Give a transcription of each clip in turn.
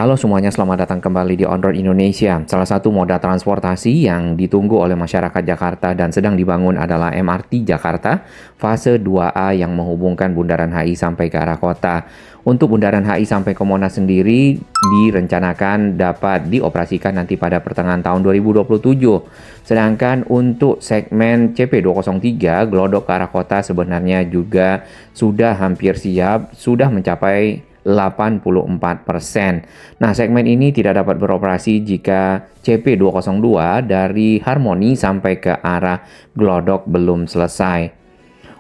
Halo semuanya, selamat datang kembali di On Road Indonesia. Salah satu moda transportasi yang ditunggu oleh masyarakat Jakarta dan sedang dibangun adalah MRT Jakarta fase 2A yang menghubungkan Bundaran HI sampai ke arah kota. Untuk Bundaran HI sampai ke Monas sendiri direncanakan dapat dioperasikan nanti pada pertengahan tahun 2027. Sedangkan untuk segmen CP203 Glodok ke arah kota sebenarnya juga sudah hampir siap, sudah mencapai 84%. Nah, segmen ini tidak dapat beroperasi jika CP202 dari Harmoni sampai ke arah Glodok belum selesai.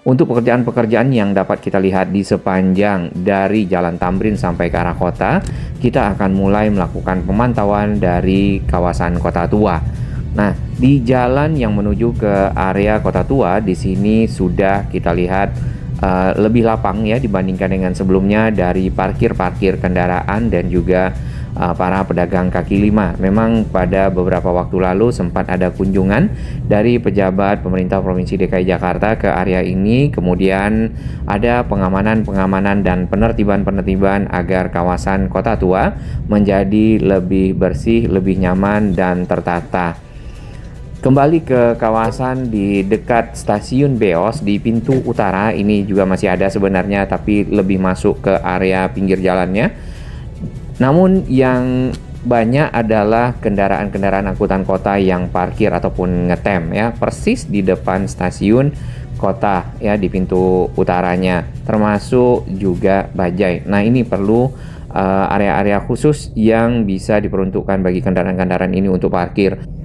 Untuk pekerjaan-pekerjaan yang dapat kita lihat di sepanjang dari Jalan Tamrin sampai ke arah kota, kita akan mulai melakukan pemantauan dari kawasan Kota Tua. Nah, di jalan yang menuju ke area Kota Tua, di sini sudah kita lihat lebih lapang ya dibandingkan dengan sebelumnya dari parkir kendaraan dan juga para pedagang kaki lima. Memang pada beberapa waktu lalu sempat ada kunjungan dari pejabat pemerintah Provinsi DKI Jakarta ke area ini, kemudian ada pengamanan dan penertiban agar kawasan Kota Tua menjadi lebih bersih, lebih nyaman dan tertata. Kembali ke kawasan di dekat stasiun Beos di pintu utara, ini juga masih ada sebenarnya tapi lebih masuk ke area pinggir jalannya. Namun yang banyak adalah kendaraan-kendaraan angkutan kota yang parkir ataupun ngetem ya, persis di depan stasiun kota ya di pintu utaranya, termasuk juga bajai. Nah, ini perlu area-area khusus yang bisa diperuntukkan bagi kendaraan-kendaraan ini untuk parkir.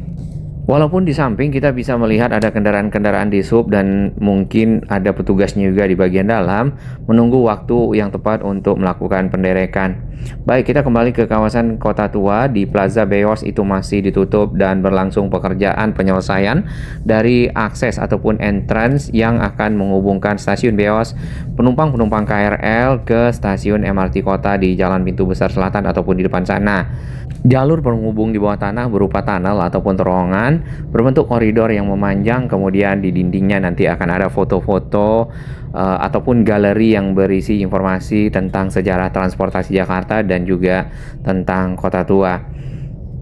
Walaupun di samping kita bisa melihat ada kendaraan-kendaraan di sub dan mungkin ada petugasnya juga di bagian dalam menunggu waktu yang tepat untuk melakukan penderekan. Baik, kita kembali ke kawasan Kota Tua. Di Plaza Beos itu masih ditutup dan berlangsung pekerjaan penyelesaian dari akses ataupun entrance yang akan menghubungkan stasiun Beos penumpang KRL ke stasiun MRT Kota di Jalan Pintu Besar Selatan ataupun di depan sana. Jalur penghubung di bawah tanah berupa tunnel ataupun terowongan berbentuk koridor yang memanjang, kemudian di dindingnya nanti akan ada foto-foto ataupun galeri yang berisi informasi tentang sejarah transportasi Jakarta dan juga tentang Kota Tua.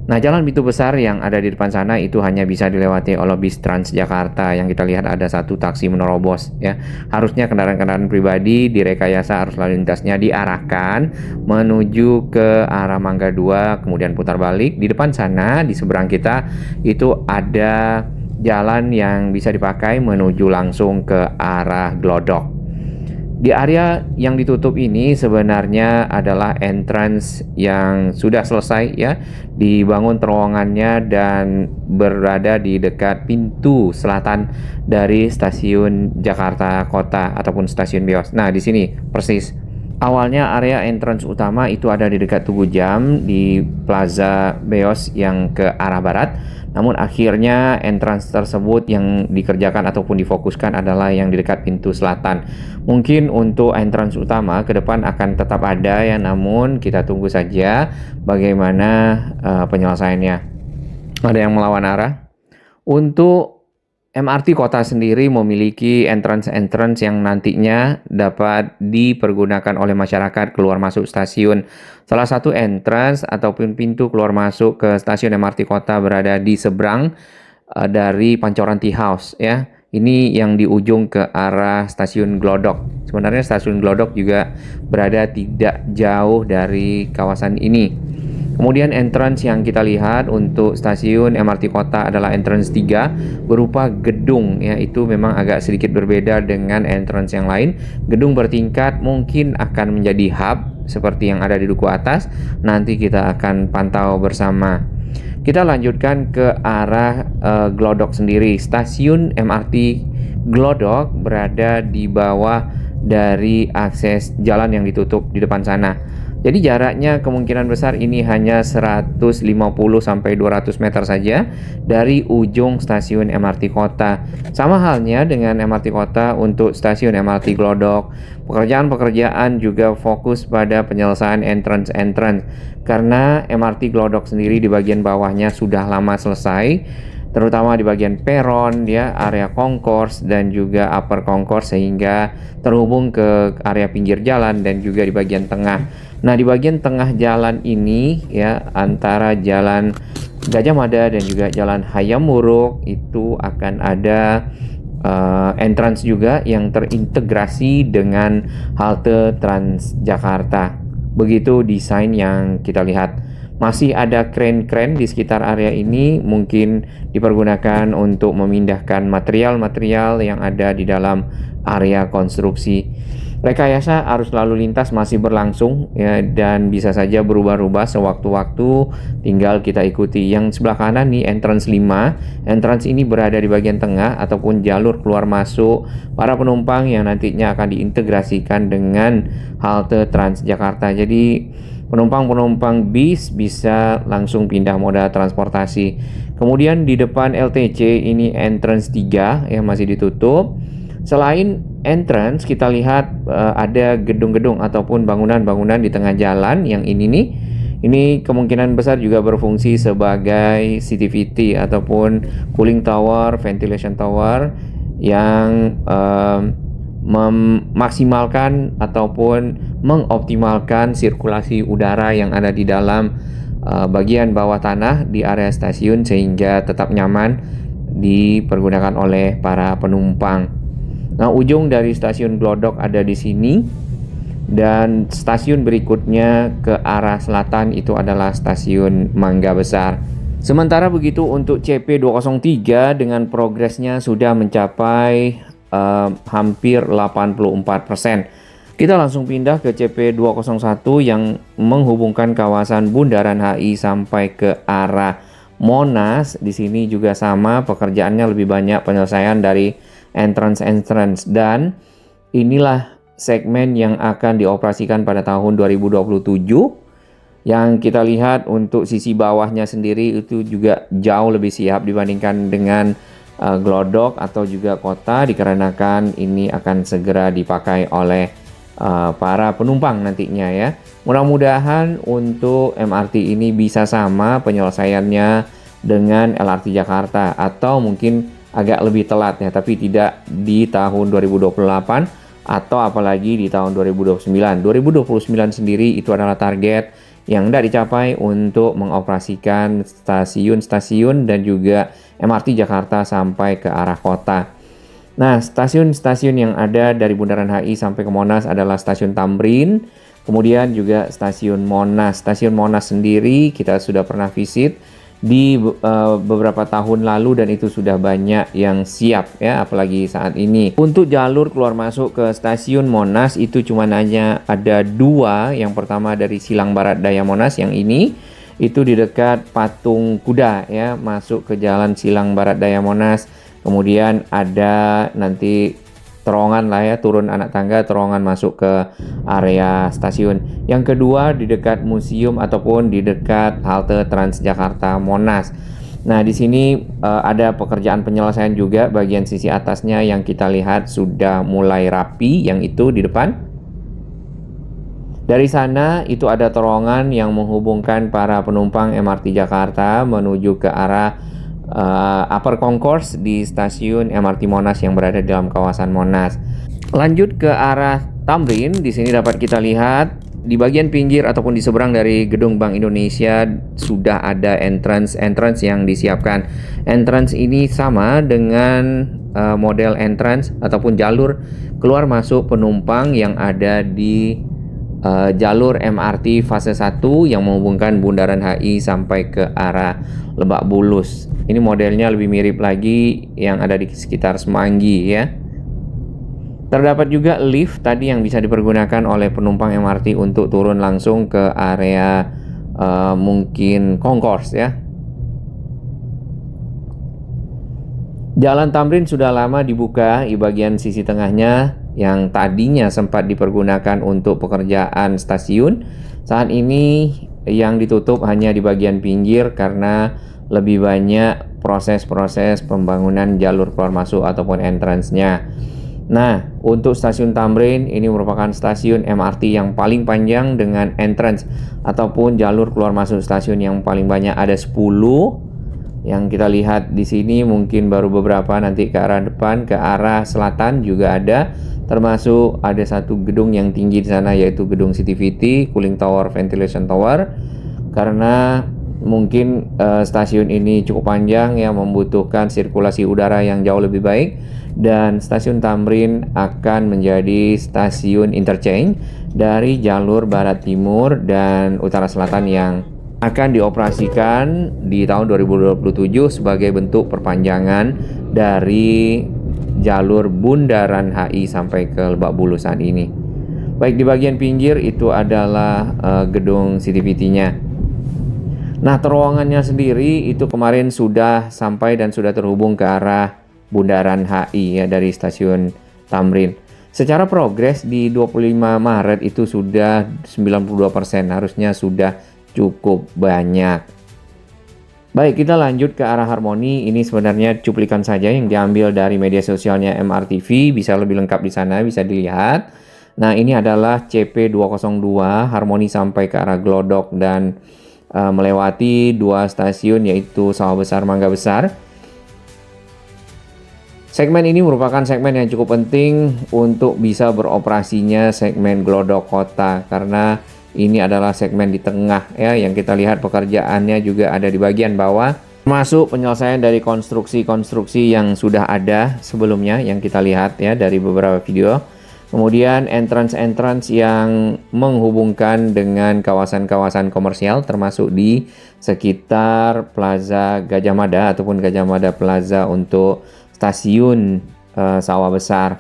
Nah, jalan pintu besar yang ada di depan sana itu hanya bisa dilewati oleh bis Transjakarta. Yang kita lihat ada satu taksi menerobos ya. Harusnya kendaraan-kendaraan pribadi direkayasa arus lalu lintasnya diarahkan menuju ke arah Mangga 2 kemudian putar balik. Di depan sana di seberang kita itu ada jalan yang bisa dipakai menuju langsung ke arah Glodok. Di area yang ditutup ini sebenarnya adalah entrance yang sudah selesai ya, dibangun terowongannya dan berada di dekat pintu selatan dari stasiun Jakarta Kota ataupun stasiun Beos. Nah, di sini persis. Awalnya area entrance utama itu ada di dekat Tugu Jam di Plaza Beos yang ke arah barat. Namun akhirnya entrance tersebut yang dikerjakan ataupun difokuskan adalah yang di dekat pintu selatan. Mungkin untuk entrance utama ke depan akan tetap ada ya, namun kita tunggu saja bagaimana penyelesaiannya. Ada yang melawan arah. Untuk MRT Kota sendiri memiliki entrance yang nantinya dapat dipergunakan oleh masyarakat keluar masuk stasiun. Salah satu entrance ataupun pintu keluar masuk ke stasiun MRT Kota berada di seberang dari Pancoran Tea House ya. Ini yang di ujung ke arah stasiun Glodok. Sebenarnya stasiun Glodok juga berada tidak jauh dari kawasan ini. Kemudian entrance yang kita lihat untuk stasiun MRT Kota adalah entrance 3 berupa gedung ya, itu memang agak sedikit berbeda dengan entrance yang lain. Gedung bertingkat mungkin akan menjadi hub seperti yang ada di duku atas. Nanti kita akan pantau bersama. Kita lanjutkan ke arah Glodok sendiri. Stasiun MRT Glodok berada di bawah dari akses jalan yang ditutup di depan sana. Jadi jaraknya kemungkinan besar ini hanya 150 sampai 200 meter saja dari ujung stasiun MRT Kota. Sama halnya dengan MRT Kota untuk stasiun MRT Glodok. Pekerjaan juga fokus pada penyelesaian entrance karena MRT Glodok sendiri di bagian bawahnya sudah lama selesai, terutama di bagian peron ya, area concourse dan juga upper concourse sehingga terhubung ke area pinggir jalan dan juga di bagian tengah. Nah, di bagian tengah jalan ini ya, antara jalan Gajah Mada dan juga jalan Hayam Wuruk itu akan ada entrance juga yang terintegrasi dengan halte Transjakarta. Begitu desain yang kita lihat. Masih ada kren-kren di sekitar area ini, mungkin dipergunakan untuk memindahkan material-material yang ada di dalam area konstruksi. Rekayasa arus lalu lintas masih berlangsung ya, dan bisa saja berubah-ubah sewaktu-waktu, tinggal kita ikuti. Yang sebelah kanan nih entrance 5. Entrance ini berada di bagian tengah ataupun jalur keluar masuk para penumpang yang nantinya akan diintegrasikan dengan halte Transjakarta. Jadi penumpang-penumpang bis bisa langsung pindah moda transportasi. Kemudian di depan LTC ini entrance 3 yang masih ditutup. Selain entrance, kita lihat ada gedung-gedung ataupun bangunan-bangunan di tengah jalan yang ini nih. Ini kemungkinan besar juga berfungsi sebagai CCTV ataupun cooling tower, ventilation tower yang memaksimalkan ataupun mengoptimalkan sirkulasi udara yang ada di dalam bagian bawah tanah di area stasiun sehingga tetap nyaman dipergunakan oleh para penumpang. Nah, ujung dari stasiun Glodok ada di sini dan stasiun berikutnya ke arah selatan itu adalah stasiun Mangga Besar. Sementara begitu untuk CP203 dengan progresnya sudah mencapai hampir 84%. Kita langsung pindah ke CP201 yang menghubungkan kawasan Bundaran HI sampai ke arah Monas. Di sini juga sama, pekerjaannya lebih banyak penyelesaian dari entrance dan inilah segmen yang akan dioperasikan pada tahun 2027. Yang kita lihat untuk sisi bawahnya sendiri itu juga jauh lebih siap dibandingkan dengan Glodok atau juga kota, dikarenakan ini akan segera dipakai oleh para penumpang nantinya ya. Mudah-mudahan untuk MRT ini bisa sama penyelesaiannya dengan LRT Jakarta atau mungkin agak lebih telat ya, tapi tidak di tahun 2028 atau apalagi di tahun 2029. 2029 sendiri itu adalah target yang tidak dicapai untuk mengoperasikan stasiun-stasiun dan juga MRT Jakarta sampai ke arah kota. Nah, stasiun-stasiun yang ada dari Bundaran HI sampai ke Monas adalah stasiun Tamrin, kemudian juga stasiun Monas. Stasiun Monas sendiri kita sudah pernah visit di beberapa tahun lalu dan itu sudah banyak yang siap ya, apalagi saat ini. Untuk jalur keluar masuk ke stasiun Monas itu cuma hanya ada 2. Yang pertama dari Silang Barat Daya Monas, yang ini itu di dekat Patung Kuda ya, masuk ke jalan Silang Barat Daya Monas. Kemudian ada nanti terowongan lah ya, turun anak tangga, terowongan masuk ke area stasiun. Yang kedua di dekat museum ataupun di dekat halte Transjakarta Monas. Nah, di sini ada pekerjaan penyelesaian juga bagian sisi atasnya yang kita lihat sudah mulai rapi, yang itu di depan. Dari sana itu ada terowongan yang menghubungkan para penumpang MRT Jakarta menuju ke arah Upper Concourse di stasiun MRT Monas yang berada di dalam kawasan Monas. Lanjut ke arah Tamrin, di sini dapat kita lihat di bagian pinggir ataupun di seberang dari gedung Bank Indonesia sudah ada entrance yang disiapkan. Entrance ini sama dengan model entrance ataupun jalur keluar masuk penumpang yang ada di jalur MRT fase 1 yang menghubungkan Bundaran HI sampai ke arah Lebak Bulus. Ini modelnya lebih mirip lagi yang ada di sekitar Semanggi ya. Terdapat juga lift tadi yang bisa dipergunakan oleh penumpang MRT untuk turun langsung ke area mungkin concourse ya. Jalan Tamrin sudah lama dibuka di bagian sisi tengahnya yang tadinya sempat dipergunakan untuk pekerjaan stasiun. Saat ini yang ditutup hanya di bagian pinggir karena lebih banyak proses-proses pembangunan jalur keluar masuk ataupun entrance-nya. Nah, untuk stasiun Tamrin ini merupakan stasiun MRT yang paling panjang dengan entrance ataupun jalur keluar masuk stasiun yang paling banyak, ada 10. Yang kita lihat di sini mungkin baru beberapa, nanti ke arah depan, ke arah selatan juga ada. termasuk ada satu gedung yang tinggi di sana yaitu gedung CTVT, Cooling Tower, Ventilation Tower, karena mungkin stasiun ini cukup panjang ya, membutuhkan sirkulasi udara yang jauh lebih baik, dan stasiun Tamrin akan menjadi stasiun interchange dari jalur barat timur dan utara selatan yang akan dioperasikan di tahun 2027 sebagai bentuk perpanjangan dari jalur Bundaran HI sampai ke Lebak Bulus saat ini. Baik, di bagian pinggir itu adalah gedung CTVT-nya. Nah, terowongannya sendiri itu kemarin sudah sampai dan sudah terhubung ke arah Bundaran HI ya, dari stasiun Tamrin. Secara progres di 25 Maret itu sudah 92%, harusnya sudah cukup banyak. Baik, kita lanjut ke arah Harmoni. Ini sebenarnya cuplikan saja yang diambil dari media sosialnya MRTV, bisa lebih lengkap di sana, bisa dilihat. Nah, ini adalah CP202 Harmoni sampai ke arah Glodok dan melewati dua stasiun yaitu Sawah Besar, Mangga Besar. Segmen ini merupakan segmen yang cukup penting untuk bisa beroperasinya segmen Glodok Kota, karena ini adalah segmen di tengah ya, yang kita lihat pekerjaannya juga ada di bagian bawah, termasuk penyelesaian dari konstruksi-konstruksi yang sudah ada sebelumnya yang kita lihat ya dari beberapa video. Kemudian entrance-entrance yang menghubungkan dengan kawasan-kawasan komersial termasuk di sekitar Plaza Gajah Mada ataupun Gajah Mada Plaza untuk stasiun Sawah Besar.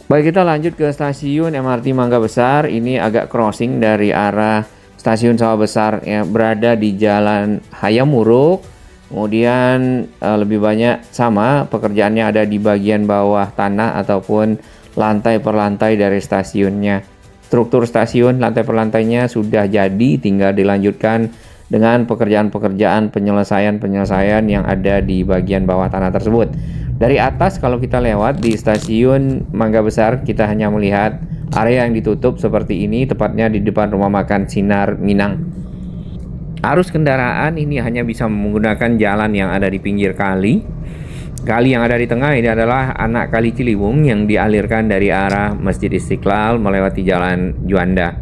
Baik, kita lanjut ke stasiun MRT Mangga Besar. Ini agak crossing dari arah stasiun Sawah Besar yang berada di Jalan Hayam Wuruk. Kemudian lebih banyak sama pekerjaannya ada di bagian bawah tanah ataupun lantai per lantai dari stasiunnya. Struktur stasiun lantai per lantainya sudah jadi, tinggal dilanjutkan dengan pekerjaan-pekerjaan penyelesaian yang ada di bagian bawah tanah tersebut. Dari atas kalau kita lewat di stasiun Mangga Besar, kita hanya melihat area yang ditutup seperti ini, tepatnya di depan rumah makan Sinar Minang. Arus kendaraan ini hanya bisa menggunakan jalan yang ada di pinggir kali. Kali yang ada di tengah ini adalah anak Kali Ciliwung yang dialirkan dari arah Masjid Istiqlal melewati Jalan Juanda.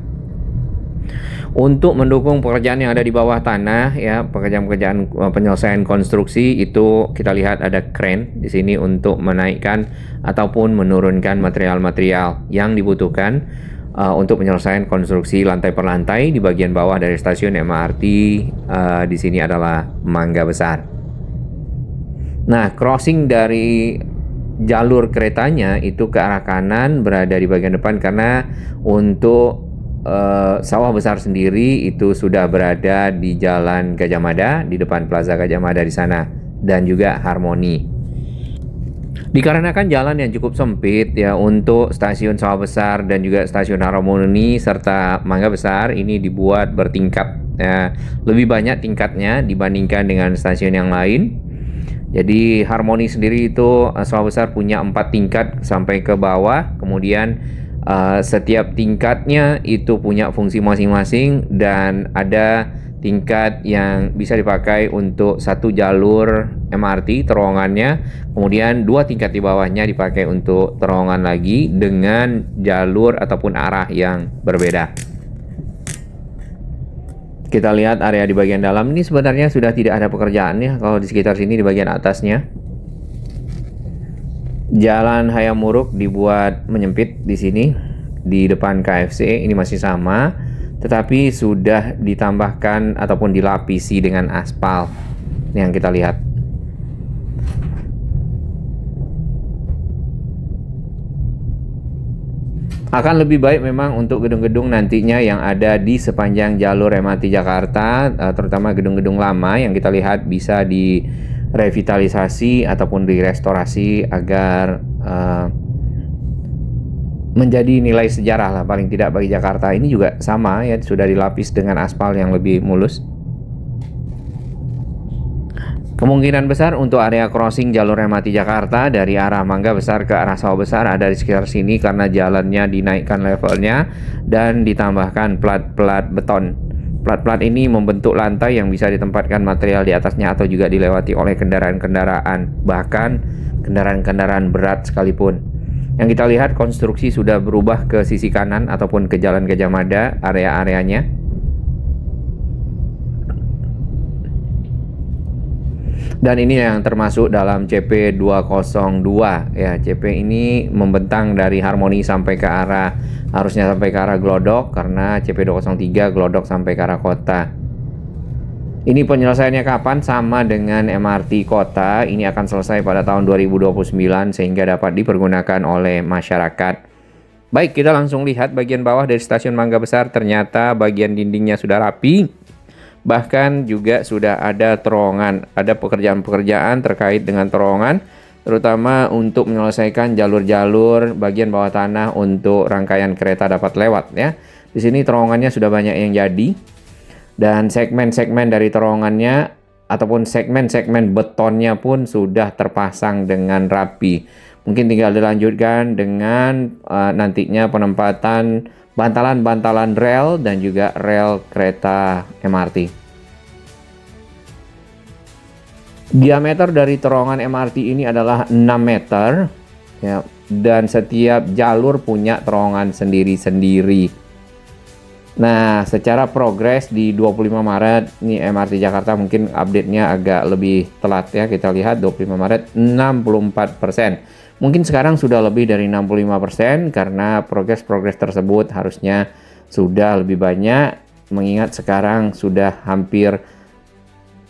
Untuk mendukung pekerjaan yang ada di bawah tanah ya, pekerjaan-pekerjaan penyelesaian konstruksi itu kita lihat ada kren di sini untuk menaikkan ataupun menurunkan material-material yang dibutuhkan untuk penyelesaian konstruksi lantai per lantai di bagian bawah dari stasiun MRT. Di sini adalah Mangga Besar. Nah, crossing dari jalur keretanya itu ke arah kanan berada di bagian depan, karena untuk Sawah Besar sendiri itu sudah berada di Jalan Gajah Mada, di depan Plaza Gajah Mada di sana, dan juga Harmoni. Dikarenakan jalan yang cukup sempit ya untuk stasiun Sawah Besar dan juga stasiun Harmoni serta Mangga Besar ini dibuat bertingkat ya, lebih banyak tingkatnya dibandingkan dengan stasiun yang lain. Jadi Harmoni sendiri itu Sawah Besar punya 4 tingkat sampai ke bawah, kemudian setiap tingkatnya itu punya fungsi masing-masing dan ada tingkat yang bisa dipakai untuk satu jalur MRT terowongannya, kemudian 2 tingkat di bawahnya dipakai untuk terowongan lagi dengan jalur ataupun arah yang berbeda. Kita lihat area di bagian dalam ini sebenarnya sudah tidak ada pekerjaan ya, kalau di sekitar sini di bagian atasnya. Jalan Hayam Wuruk dibuat menyempit di sini di depan KFC, ini masih sama, tetapi sudah ditambahkan ataupun dilapisi dengan aspal. Ini yang kita lihat. Akan lebih baik memang untuk gedung-gedung nantinya yang ada di sepanjang jalur MRT Jakarta, terutama gedung-gedung lama yang kita lihat bisa direvitalisasi ataupun direstorasi agar menjadi nilai sejarah lah paling tidak bagi Jakarta. Ini juga sama ya, sudah dilapis dengan aspal yang lebih mulus. Kemungkinan besar untuk area crossing jalur MRT Jakarta dari arah Mangga Besar ke arah Sawah Besar ada di sekitar sini karena jalannya dinaikkan levelnya dan ditambahkan plat-plat beton. Plat-plat ini membentuk lantai yang bisa ditempatkan material di atasnya atau juga dilewati oleh kendaraan-kendaraan, bahkan kendaraan-kendaraan berat sekalipun. Yang kita lihat konstruksi sudah berubah ke sisi kanan ataupun ke Jalan Gajah Mada area-areanya. Dan ini yang termasuk dalam CP202 ya. CP ini membentang dari Harmoni sampai ke arah, harusnya sampai ke arah Glodok, karena CP203 Glodok sampai ke arah kota. Ini penyelesaiannya kapan? Sama dengan MRT kota, ini akan selesai pada tahun 2029 sehingga dapat dipergunakan oleh masyarakat. Baik, kita langsung lihat bagian bawah dari stasiun Mangga Besar. Ternyata bagian dindingnya sudah rapi. Bahkan juga sudah ada terowongan, ada pekerjaan-pekerjaan terkait dengan terowongan, terutama untuk menyelesaikan jalur-jalur bagian bawah tanah untuk rangkaian kereta dapat lewat ya. Di sini terowongannya sudah banyak yang jadi, dan segmen-segmen dari terowongannya ataupun segmen-segmen betonnya pun sudah terpasang dengan rapi. Mungkin tinggal dilanjutkan dengan nantinya penempatan bantalan-bantalan rel dan juga rel kereta MRT. Diameter dari terowongan MRT ini adalah 6 meter ya, dan setiap jalur punya terowongan sendiri-sendiri. Nah, secara progres di 25 Maret ini MRT Jakarta mungkin update-nya agak lebih telat ya. Kita lihat 25 Maret 64%. Mungkin sekarang sudah lebih dari 65% karena progres-progres tersebut harusnya sudah lebih banyak, mengingat sekarang sudah hampir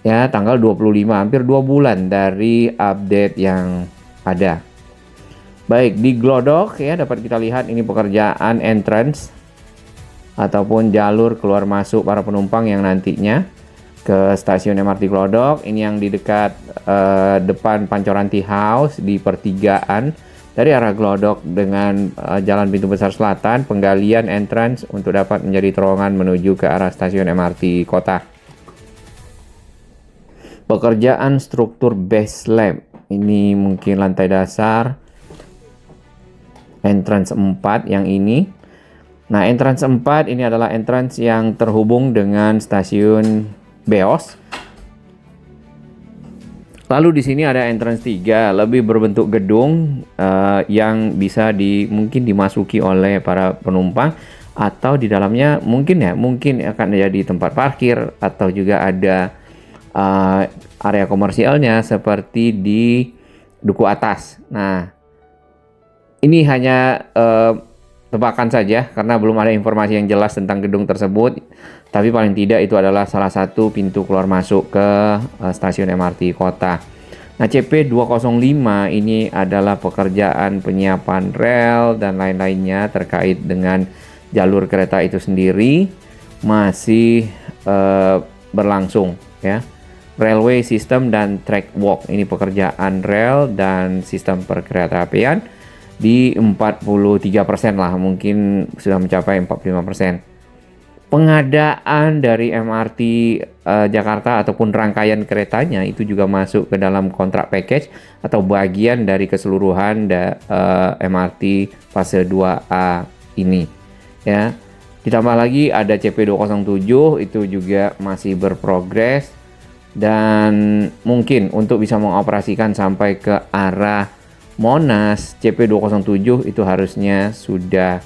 ya tanggal 25, hampir 2 bulan dari update yang ada. Baik, di Glodok ya dapat kita lihat ini pekerjaan entrance ataupun jalur keluar masuk para penumpang yang nantinya ke stasiun MRT Glodok. Ini yang di dekat depan Pancoran Tea House di pertigaan dari arah Glodok dengan jalan pintu besar selatan, penggalian entrance untuk dapat menjadi terowongan menuju ke arah stasiun MRT kota. Pekerjaan struktur base slab, ini mungkin lantai dasar entrance 4 yang ini. Nah, entrance 4 ini adalah entrance yang terhubung dengan stasiun Beos. Lalu di sini ada entrance 3, lebih berbentuk gedung yang bisa mungkin dimasuki oleh para penumpang, atau di dalamnya mungkin akan jadi tempat parkir atau juga ada area komersialnya seperti di Duku Atas. Nah, ini hanya tebakan saja karena belum ada informasi yang jelas tentang gedung tersebut, tapi paling tidak itu adalah salah satu pintu keluar masuk ke stasiun MRT kota. Nah, CP205 ini adalah pekerjaan penyiapan rel dan lain-lainnya terkait dengan jalur kereta itu sendiri masih berlangsung ya. Railway System dan Track Walk, ini pekerjaan rel dan sistem perkeretaapian di 43% lah, mungkin sudah mencapai 45%. Pengadaan dari MRT Jakarta ataupun rangkaian keretanya itu juga masuk ke dalam kontrak package atau bagian dari keseluruhan MRT fase 2A ini ya. Ditambah lagi ada CP207 itu juga masih berprogres, dan mungkin untuk bisa mengoperasikan sampai ke arah Monas, CP207 itu harusnya sudah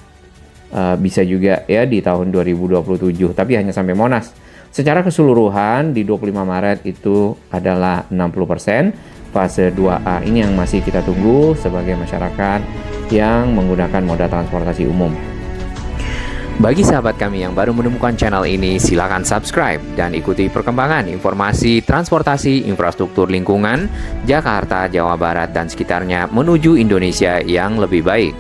bisa juga ya di tahun 2027, tapi hanya sampai Monas. Secara keseluruhan di 25 Maret itu adalah 60% fase 2A. Ini yang masih kita tunggu sebagai masyarakat yang menggunakan moda transportasi umum. Bagi sahabat kami yang baru menemukan channel ini, silakan subscribe dan ikuti perkembangan informasi transportasi infrastruktur lingkungan Jakarta, Jawa Barat, dan sekitarnya menuju Indonesia yang lebih baik.